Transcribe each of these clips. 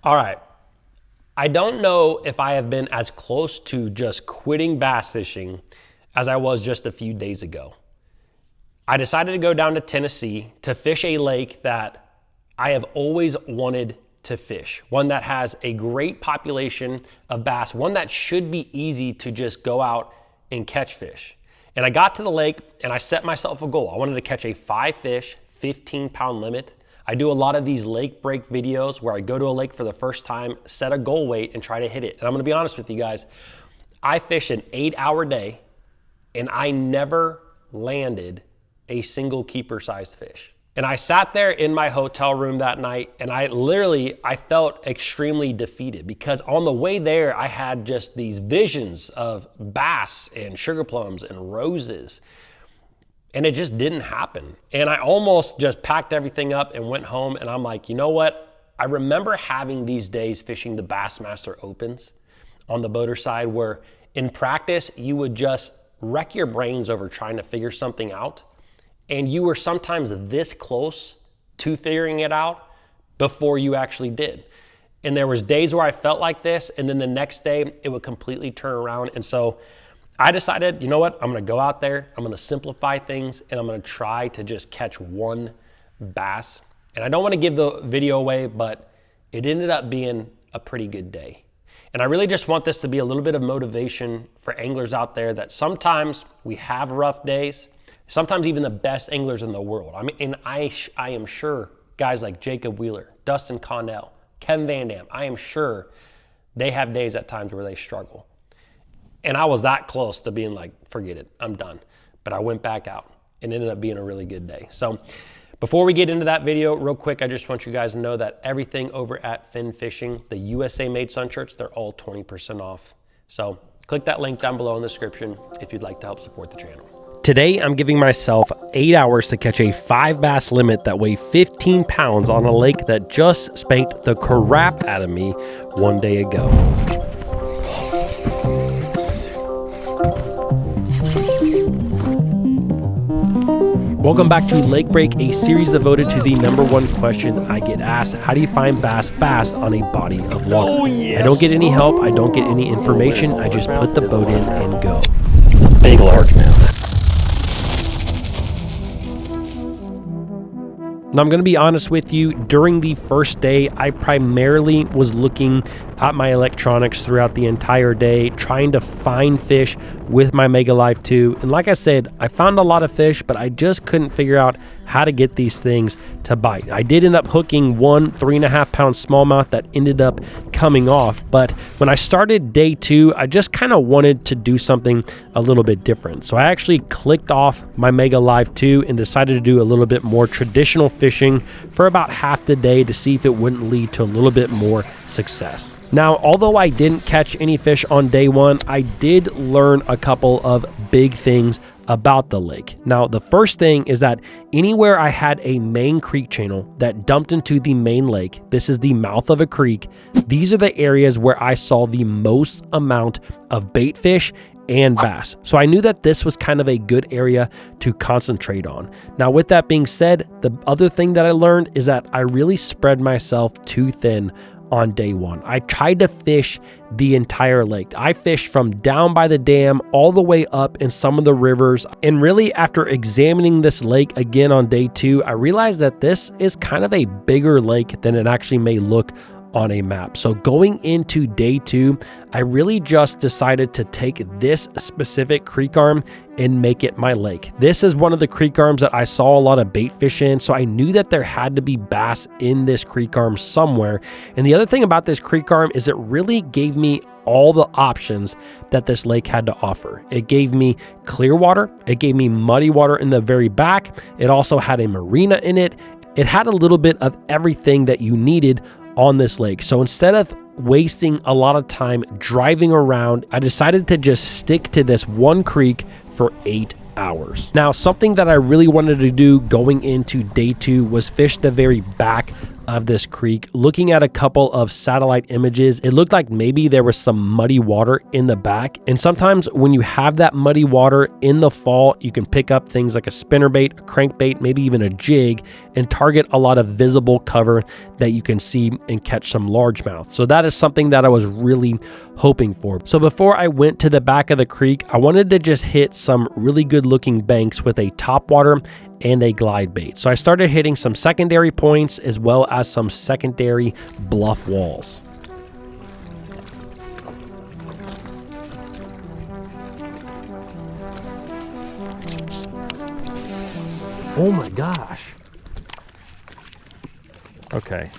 All right. I don't know if I have been as close to just quitting bass fishing as I was just a few days ago. I decided to go down to Tennessee to fish a lake that I have always wanted to fish, one that has a great population of bass, one that should be easy to just go out and catch fish. And I got to the lake and I set myself a goal. I wanted to catch a 5-fish, 15-pound limit. I do a lot of these lake break videos where I go to a lake for the first time, set a goal weight, and try to hit it. And I'm gonna be honest with you guys, I fished an 8-hour day and I never landed a single keeper-sized fish. And I sat there in my hotel room that night and I felt extremely defeated because on the way there, I had just these visions of bass and sugar plums and roses. And it just didn't happen. And I almost just packed everything up and went home and I'm like, you know what? I remember having these days fishing the Bassmaster Opens on the boater side where in practice, you would just wreck your brains over trying to figure something out. And you were sometimes this close to figuring it out before you actually did. And there was days where I felt like this, and then the next day it would completely turn around. And so I decided, you know what? I'm gonna go out there, I'm gonna simplify things, and I'm gonna try to just catch one bass. And I don't wanna give the video away, but it ended up being a pretty good day. And I really just want this to be a little bit of motivation for anglers out there that sometimes we have rough days. Sometimes even the best anglers in the world. I mean, and I am sure guys like Jacob Wheeler, Dustin Connell, Ken Van Dam, I am sure they have days at times where they struggle. And I was that close to being like, forget it, I'm done. But I went back out and ended up being a really good day. So before we get into that video, real quick, I just want you guys to know that everything over at Fin Fishing, the USA made sun shirts, they're all 20% off. So click that link down below in the description if you'd like to help support the channel. Today, I'm giving myself 8 hours to catch a 5-bass limit that weigh 15 pounds on a lake that just spanked the crap out of me one day ago. Welcome back to Lake Break, a series devoted to the #1 question I get asked: how do you find bass fast on a body of water? Oh, yes. I don't get any help, I don't get any information, I just put the boat in and go. Big largemouth. Now, I'm going to be honest with you, during the first day, I primarily was looking at my electronics throughout the entire day, trying to find fish with my Mega Live 2. And like I said, I found a lot of fish, but I just couldn't figure out how to get these things to bite. I did end up hooking one 3.5-pound smallmouth that ended up coming off, but when I started day 2, I just kind of wanted to do something a little bit different. So I actually clicked off my Mega Live 2 and decided to do a little bit more traditional fishing for about half the day to see if it wouldn't lead to a little bit more success. Now, although I didn't catch any fish on day 1, I did learn a couple of big things about the lake. Now, the first thing is that anywhere I had a main creek channel that dumped into the main lake, this is the mouth of a creek, these are the areas where I saw the most amount of bait fish and bass. So I knew that this was kind of a good area to concentrate on. Now, with that being said, the other thing that I learned is that I really spread myself too thin on day 1. I tried to fish the entire lake. I fished from down by the dam all the way up in some of the rivers. And really, after examining this lake again on day 2, I realized that this is kind of a bigger lake than it actually may look on a map. So going into day 2, I really just decided to take this specific creek arm and make it my lake. This is one of the creek arms that I saw a lot of bait fish in, so I knew that there had to be bass in this creek arm somewhere. And the other thing about this creek arm is it really gave me all the options that this lake had to offer. It gave me clear water, it gave me muddy water in the very back, it also had a marina in it. It had a little bit of everything that you needed on this lake. So instead of wasting a lot of time driving around, I decided to just stick to this one creek for 8 hours. Now, something that I really wanted to do going into day 2 was fish the very back of this creek. Looking at a couple of satellite images, it looked like maybe there was some muddy water in the back. And sometimes when you have that muddy water in the fall, you can pick up things like a spinnerbait, a crankbait, maybe even a jig, and target a lot of visible cover that you can see and catch some largemouth. So that is something that I was really hoping for. So before I went to the back of the creek, I wanted to just hit some really good looking banks with a topwater and a glide bait. So I started hitting some secondary points as well as some secondary bluff walls. Oh my gosh. Okay.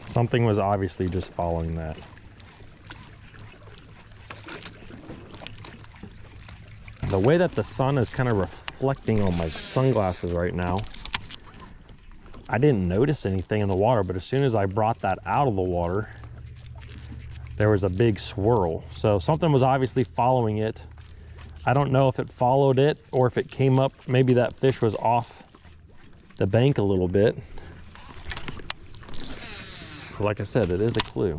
Something was obviously just following that. The way that the sun is kind of reflecting on my sunglasses right now, I didn't notice anything in the water, but as soon as I brought that out of the water, there was a big swirl. So something was obviously following it. I don't know if it followed it or if it came up, maybe that fish was off the bank a little bit. Like I said, it is a clue.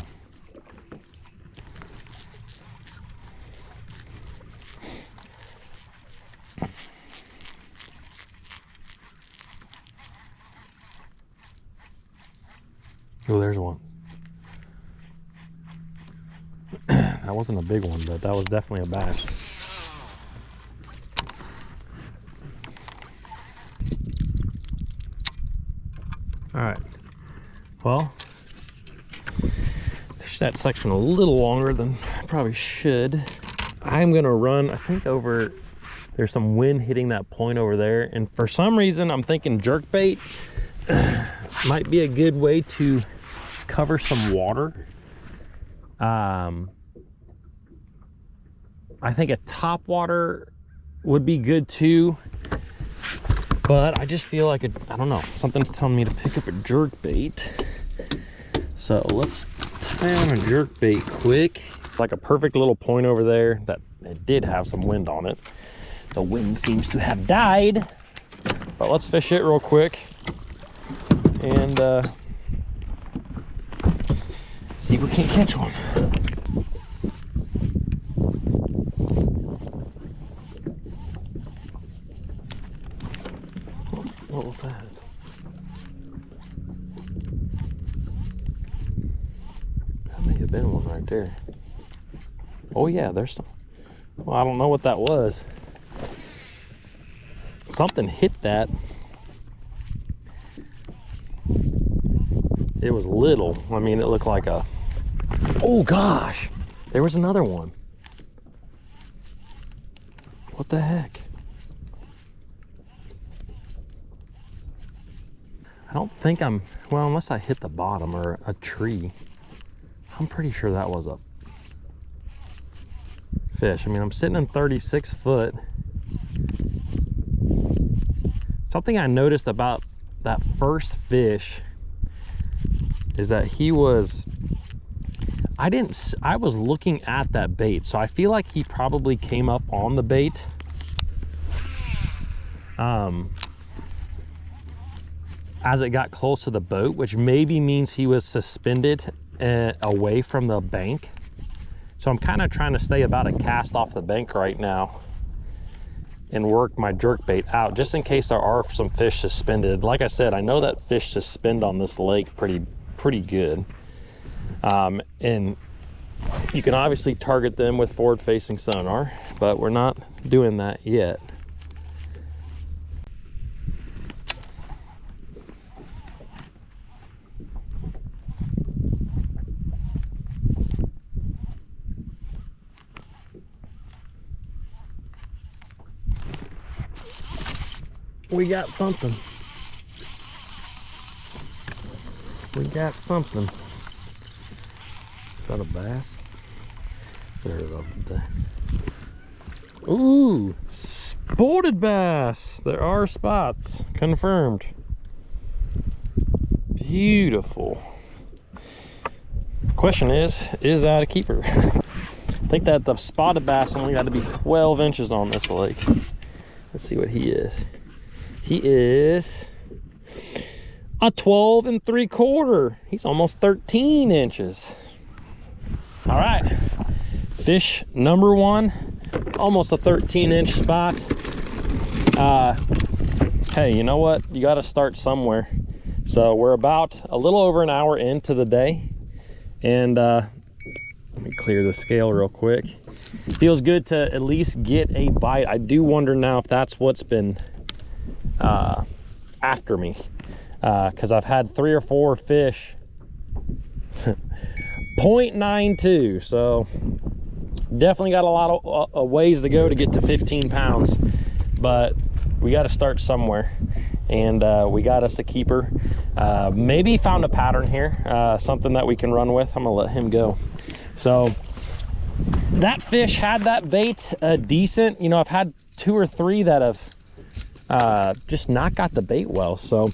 Oh, there's one. That wasn't a big one, but that was definitely a bass. All right, well, fish that section a little longer than I probably should. I'm gonna run, I think over, there's some wind hitting that point over there, and for some reason I'm thinking jerkbait might be a good way to cover some water. I think a top water would be good too, but I just feel like I don't know, something's telling me to pick up a jerkbait. So let's tie on a jerkbait quick. Like a perfect little point over there that it did have some wind on it. The wind seems to have died, but let's fish it real quick and see if we can't catch one. What was that? That may have been one right there. Oh yeah, there's some. Well, I don't know what that was. Something hit that. It was little. I mean, it looked like a... Oh gosh, there was another one. What the heck? I don't think I'm... Well, unless I hit the bottom or a tree. I'm pretty sure that was a fish. I mean, I'm sitting in 36 foot. Something I noticed about that first fish is that he was, I was looking at that bait, so I feel like he probably came up on the bait. As it got close to the boat, which maybe means he was suspended away from the bank. So I'm kind of trying to stay about a cast off the bank right now and work my jerkbait out just in case there are some fish suspended. Like I said, I know that fish suspend on this lake pretty good. And you can obviously target them with forward facing sonar, but we're not doing that yet. We got something. We got something. Is that a bass? There it is. Ooh, spotted bass. There are spots. Confirmed. Beautiful. Question is that a keeper? I think that the spotted bass only got to be 12 inches on this lake. Let's see what he is. He is a 12 3/4. He's almost 13 inches. All right, fish number one, almost a 13-inch spot. Hey, you know what? You got to start somewhere. So we're about a little over an hour into the day, and let me clear the scale real quick. Feels good to at least get a bite. I do wonder now if that's what's been after me, because I've had 3 or 4 fish. 0.92, so definitely got a lot of ways to go to get to 15 pounds, but we got to start somewhere, and we got us a keeper. Maybe found a pattern here, something that we can run with. I'm gonna let him go. So that fish had that bait decent. You know, I've had 2 or 3 that have just not got the bait well, so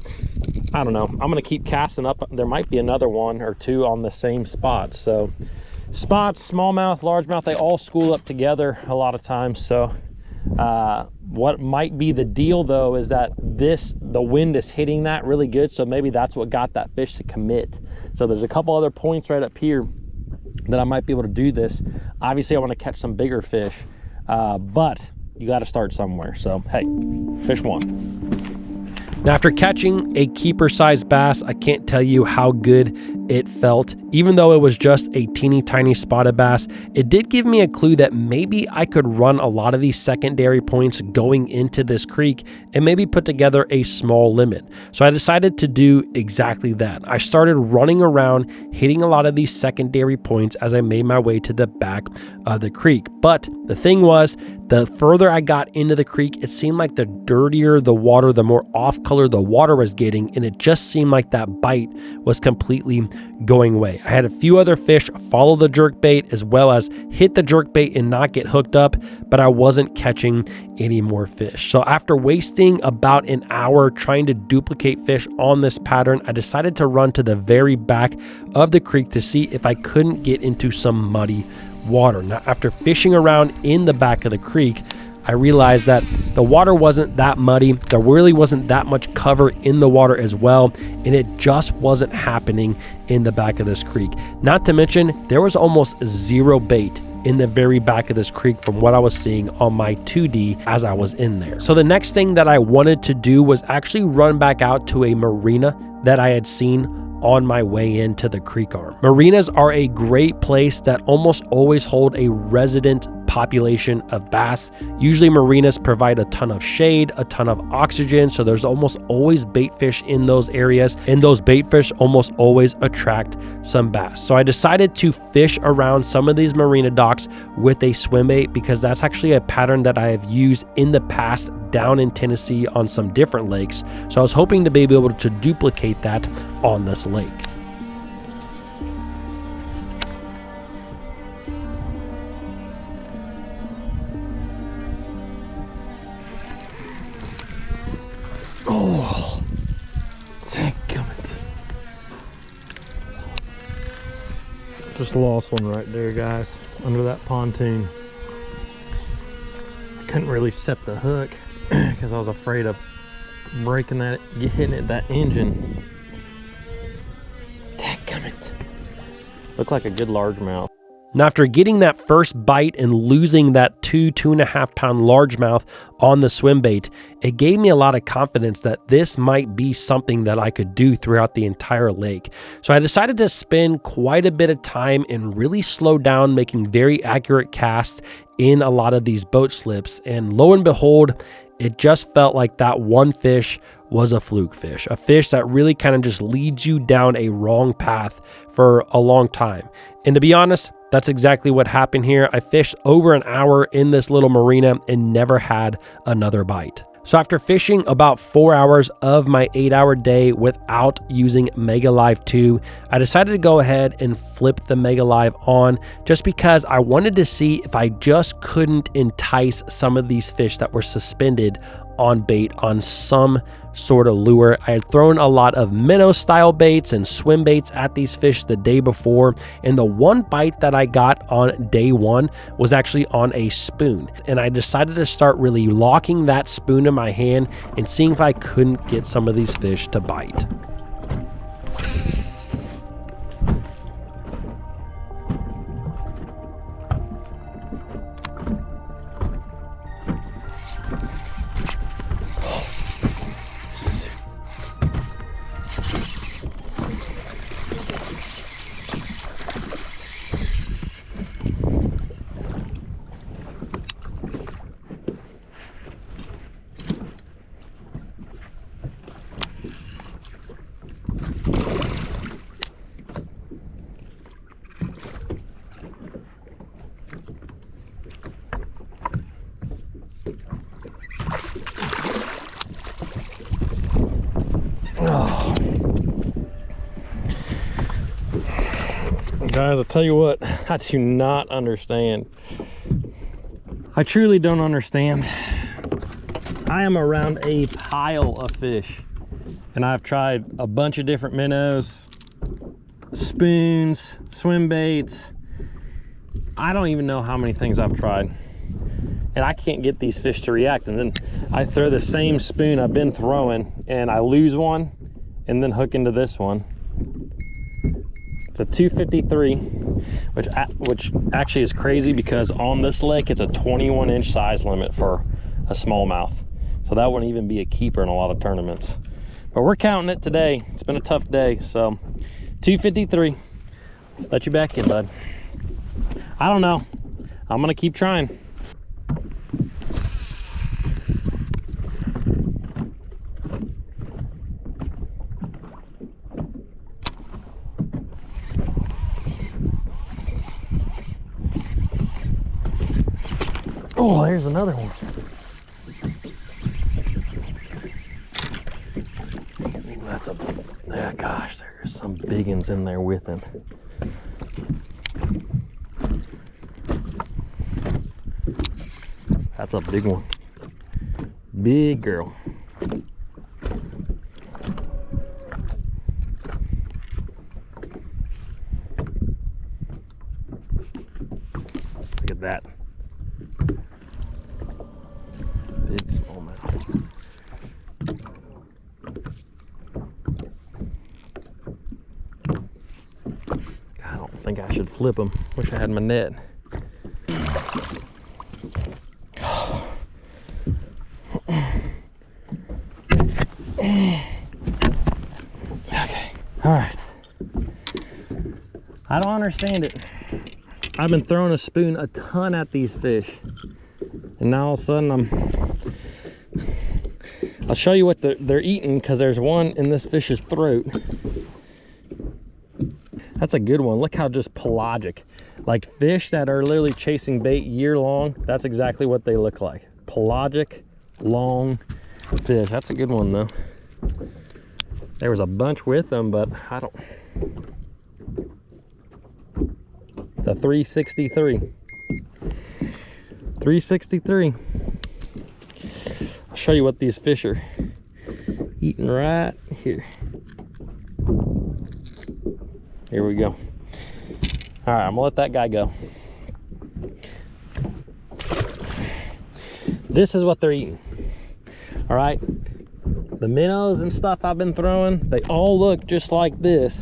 I don't know. I'm gonna keep casting up. There might be another 1 or 2 on the same spot. So spots, smallmouth, largemouth, they all school up together a lot of times. So what might be the deal though is that the wind is hitting that really good, so maybe that's what got that fish to commit. So there's a couple other points right up here that I might be able to do this. Obviously I want to catch some bigger fish, but you got to start somewhere. So hey, fish 1. Now, after catching a keeper-sized bass, I can't tell you how good it felt. Even though it was just a teeny tiny spotted bass, it did give me a clue that maybe I could run a lot of these secondary points going into this creek and maybe put together a small limit. So I decided to do exactly that. I started running around, hitting a lot of these secondary points as I made my way to the back of the creek. But the thing was, the further I got into the creek, it seemed like the dirtier the water, the more off color the water was getting, and it just seemed like that bite was completely going away. I had a few other fish follow the jerk bait as well as hit the jerk bait and not get hooked up, but I wasn't catching any more fish. So after wasting about an hour trying to duplicate fish on this pattern, I decided to run to the very back of the creek to see if I couldn't get into some muddy water. Now, after fishing around in the back of the creek, I realized that the water wasn't that muddy. There really wasn't that much cover in the water as well, and it just wasn't happening in the back of this creek. Not to mention, there was almost 0 bait in the very back of this creek from what I was seeing on my 2D as I was in there. So the next thing that I wanted to do was actually run back out to a marina that I had seen on my way into the creek arm. Marinas are a great place that almost always hold a resident population of bass. Usually marinas provide a ton of shade, a ton of oxygen, so there's almost always bait fish in those areas, and those bait fish almost always attract some bass. So I decided to fish around some of these marina docks with a swim bait, because that's actually a pattern that I have used in the past down in Tennessee on some different lakes. So I was hoping to be able to duplicate that on this lake. Oh, just lost one right there, guys, under that pontoon. I couldn't really set the hook because I was afraid of breaking that, hitting it, that engine. Dadgummit. Looked like a good largemouth. Now, after getting that first bite and losing that 2.5 pound largemouth on the swim bait, it gave me a lot of confidence that this might be something that I could do throughout the entire lake. So I decided to spend quite a bit of time and really slow down, making very accurate casts in a lot of these boat slips. And lo and behold, it just felt like that one fish was a fluke fish, a fish that really kind of just leads you down a wrong path for a long time. And to be honest, that's exactly what happened here. I fished over an hour in this little marina and never had another bite. So after fishing about 4 hours of my 8-hour day without using Mega Live 2, I decided to go ahead and flip the Mega Live on, just because I wanted to see if I just couldn't entice some of these fish that were suspended on bait on some sort of lure. I had thrown a lot of minnow style baits and swim baits at these fish the day before, and the one bite that I got on day one was actually on a spoon, and I decided to start really locking that spoon in my hand and seeing if I couldn't get some of these fish to bite. Guys, I'll tell you what, I do not understand. I truly don't understand. I am around a pile of fish, and I've tried a bunch of different minnows, spoons, swim baits. I don't even know how many things I've tried, and I can't get these fish to react. And then I throw the same spoon I've been throwing, and I lose one, and then hook into this one. It's a 253, which actually is crazy because on this lake it's a 21-inch size limit for a smallmouth. So that wouldn't even be a keeper in a lot of tournaments. But we're counting it today. It's been a tough day. So 253. Let you back in, bud. I don't know. I'm gonna keep trying. Oh, there's another one. Ooh, that's a, yeah, gosh, there's some big ones in there with him. That's a big one. Big girl. Look at that. Big smallmouth. I don't think I should flip them. Wish I had my net. Okay, all right. I don't understand it. I've been throwing a spoon a ton at these fish, and now all of a sudden I'll show you what they're eating, because there's one in this fish's throat. That's a good one. Look how just pelagic. Like fish that are literally chasing bait year long, that's exactly what they look like. Pelagic, long fish. That's a good one though. There was a bunch with them, but I don't. It's a 363. 363. I'll show you what these fish are eating right here. Here we go. All right, I'm gonna let that guy go. This is what they're eating. All right, the minnows and stuff I've been throwing, they all look just like this,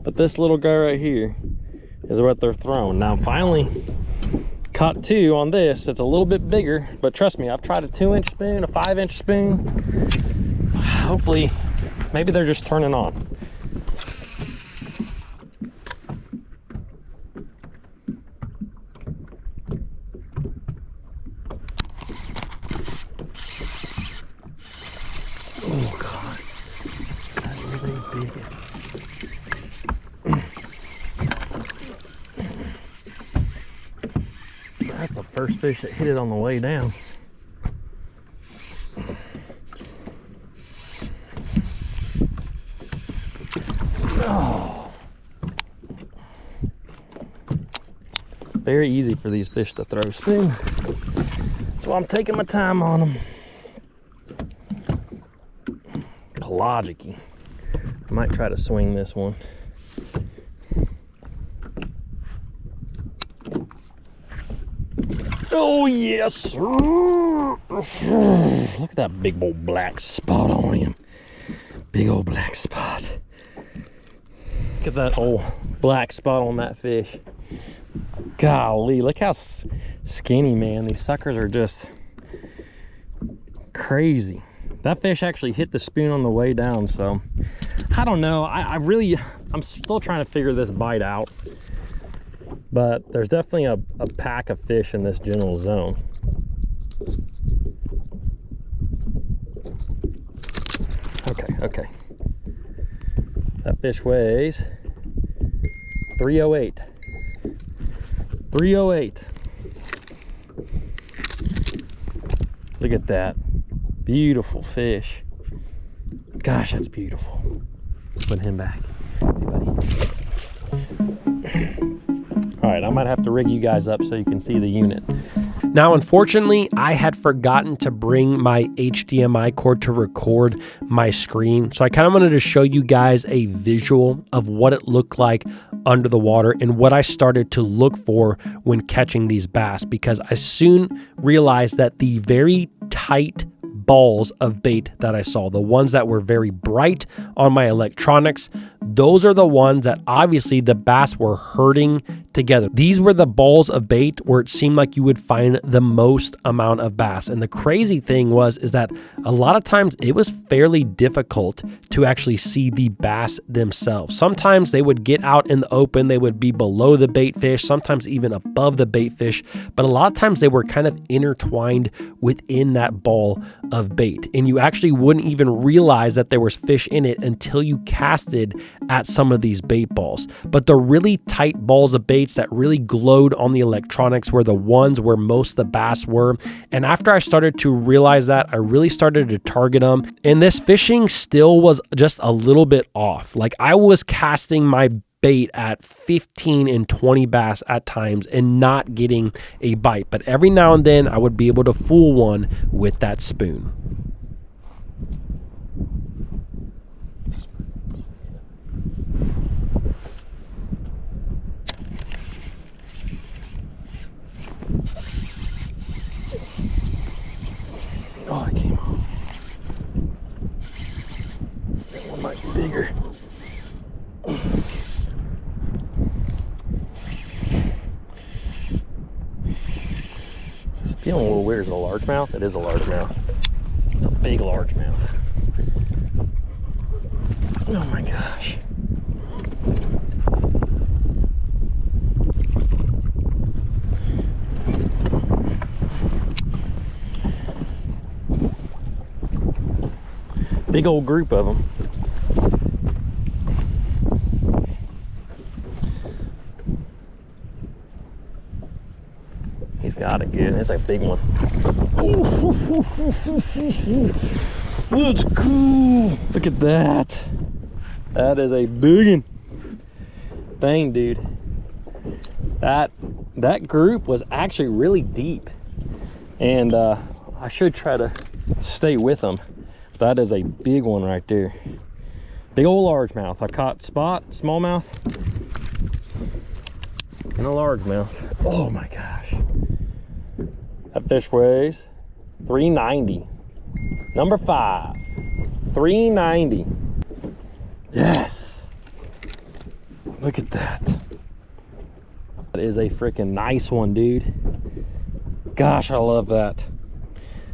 but this little guy right here is what they're throwing. Now finally caught two on this. It's a little bit bigger, but trust me, I've tried a 2-inch spoon, a 5-inch spoon. Hopefully, maybe they're just turning on. Oh God, that is a big one. That's the first fish that hit it on the way down. Oh. Very easy for these fish to throw a spoon. So I'm taking my time on them. Pelagic-y. I might try to swing this one. Oh yes! Look at that big old black spot on him. Big old black spot. Look at that old black spot on that fish. Golly, look how skinny, man. These suckers are just crazy. That fish actually hit the spoon on the way down, so I don't know. I'm still trying to figure this bite out, but there's definitely a pack of fish in this general zone. Okay. That fish weighs 308. 308. Look at that. Beautiful fish. Gosh, that's beautiful. Put him back. Hey, buddy. All right, I might have to rig you guys up so you can see the unit. Now, unfortunately, I had forgotten to bring my HDMI cord to record my screen. So I kind of wanted to show you guys a visual of what it looked like under the water and what I started to look for when catching these bass, because I soon realized that the very tight balls of bait that I saw, the ones that were very bright on my electronics, those are the ones that obviously the bass were herding together. These were the balls of bait where it seemed like you would find the most amount of bass. And the crazy thing is that a lot of times it was fairly difficult to actually see the bass themselves. Sometimes they would get out in the open, they would be below the bait fish, sometimes even above the bait fish, but a lot of times they were kind of intertwined within that ball of bait. And you actually wouldn't even realize that there was fish in it until you casted at some of these bait balls. But the really tight balls of baits that really glowed on the electronics were the ones where most of the bass were. And after I started to realize that, I really started to target them. And this fishing still was just a little bit off. Like, I was casting my bait at 15 and 20 bass at times and not getting a bite. But every now and then I would be able to fool one with that spoon. Oh, it came off. That one might be bigger. It's feeling a little weird. Is it a largemouth? It is a largemouth. It's a big largemouth. Oh my gosh. Big old group of them. He's got it good. It's a big one. That's cool. Look at that. That is a big one. Dang, dude. That group was actually really deep, and I should try to stay with them. That is a big one right there. Big old largemouth. I caught spot, smallmouth, and a largemouth. Oh my gosh. That fish weighs 390. Number 5. 390. Yes. Look at that. That is a freaking nice one, dude. Gosh, I love that.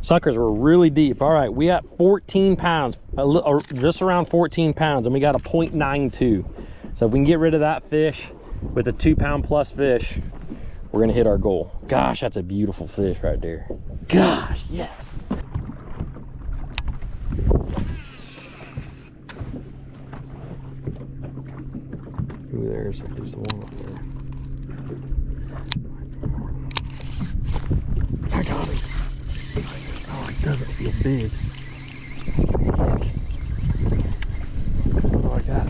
Suckers were really deep. All right, we got 14 pounds, just around 14 pounds, and we got a 0.92. So if we can get rid of that fish with a 2 pound plus fish, we're gonna hit our goal. Gosh, that's a beautiful fish right there. Gosh, yes. Ooh, there's at least one up there. I got him. Oh, it doesn't feel big. What do I got?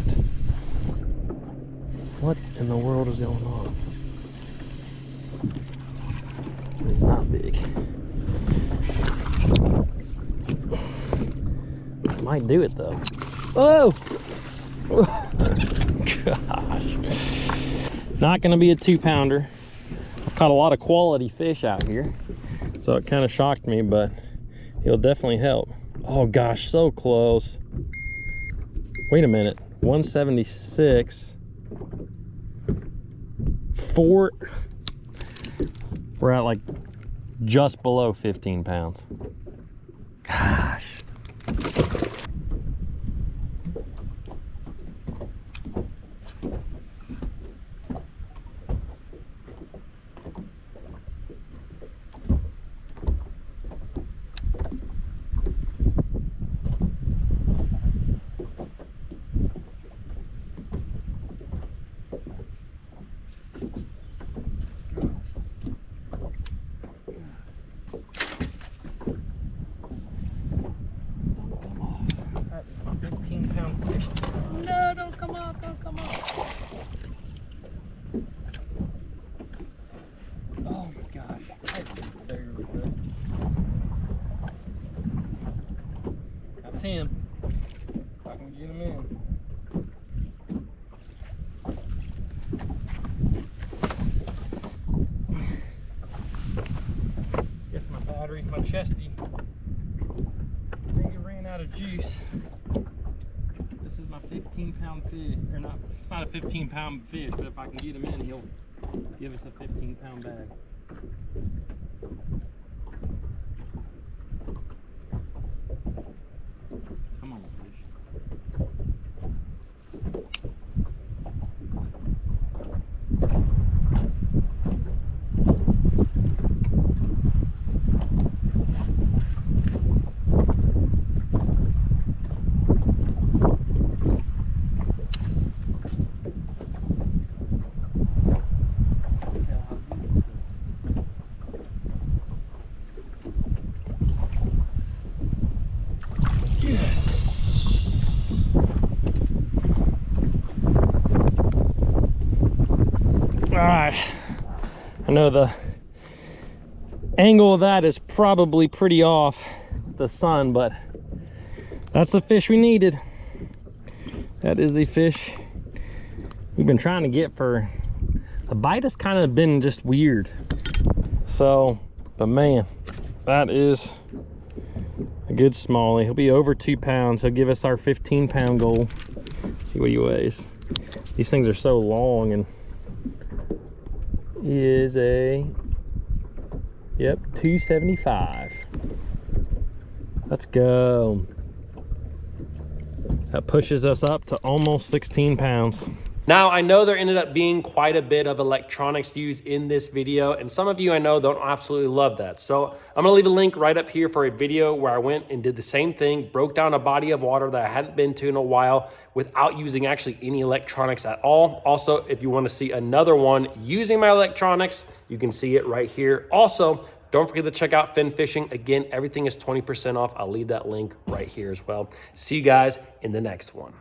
What in the world is going on? It's not big. I might do it though. Oh! Gosh. Not gonna be a 2 pounder. I've caught a lot of quality fish out here, so it kind of shocked me, but it'll definitely help. Oh gosh, so close. Wait a minute, 176. We're at like just below 15 pounds. Gosh. No, don't come off, don't come off. Oh my gosh. That's him. If I can get him in. Guess my battery's my chesty. I think it ran out of juice. This is my 15-pound fish, or not, it's not a 15-pound fish, but if I can get him in, he'll give us a 15-pound bag. Come on, fish. Alright, I know the angle of that is probably pretty off the sun, but that's the fish we needed. That is the fish we've been trying to get for, the bite has kind of been just weird. So, but man, that is a good smallie. He'll be over 2 pounds. He'll give us our 15-pound goal. Let's see what he weighs. These things are so long, and he is a, yep, 275. Let's go. That pushes us up to almost 16 pounds. Now, I know there ended up being quite a bit of electronics used in this video, and some of you I know don't absolutely love that. So I'm gonna leave a link right up here for a video where I went and did the same thing, broke down a body of water that I hadn't been to in a while without using actually any electronics at all. Also, if you wanna see another one using my electronics, you can see it right here. Also, don't forget to check out Fin Fishing. Again, everything is 20% off. I'll leave that link right here as well. See you guys in the next one.